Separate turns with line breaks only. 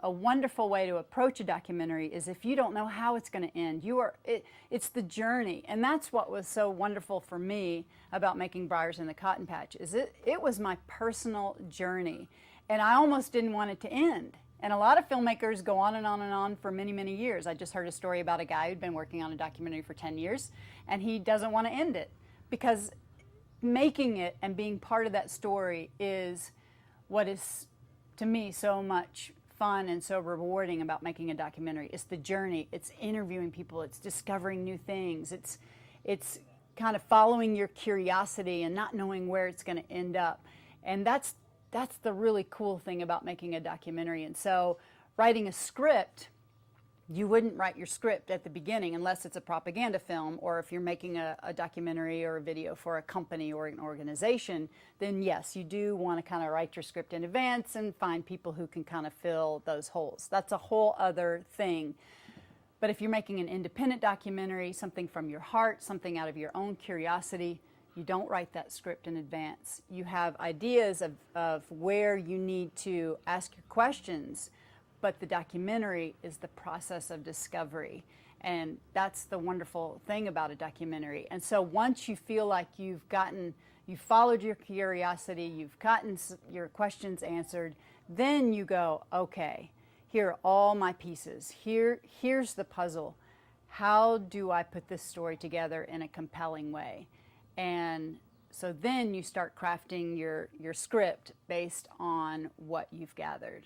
a wonderful way to approach a documentary is if you don't know how it's going to end. It's the journey, and that's what was so wonderful for me about making Briars in the Cotton Patch. It was my personal journey, and I almost didn't want it to end. And a lot of filmmakers go on and on and on for many, many years. I just heard a story about a guy who'd been working on a documentary for 10 years, and he doesn't want to end it because making it and being part of that story is what is, to me, so much fun and so rewarding about making a documentary. It's the journey. It's interviewing people. It's discovering new things. It's kind of following your curiosity and not knowing where it's going to end up. And that's the really cool thing about making a documentary. And so writing a script, you wouldn't write your script at the beginning unless it's a propaganda film, or if you're making a documentary or a video for a company or an organization, then yes, you do want to kind of write your script in advance and find people who can kind of fill those holes. That's a whole other thing. But if you're making an independent documentary, something from your heart, something out of your own curiosity, you don't write that script in advance. You have ideas of where you need to ask your questions, but the documentary is the process of discovery. And that's the wonderful thing about a documentary. And so once you feel like you've followed your curiosity, you've gotten your questions answered, then you go, okay, here are all my pieces. Here's the puzzle. How do I put this story together in a compelling way? And so then you start crafting your script based on what you've gathered.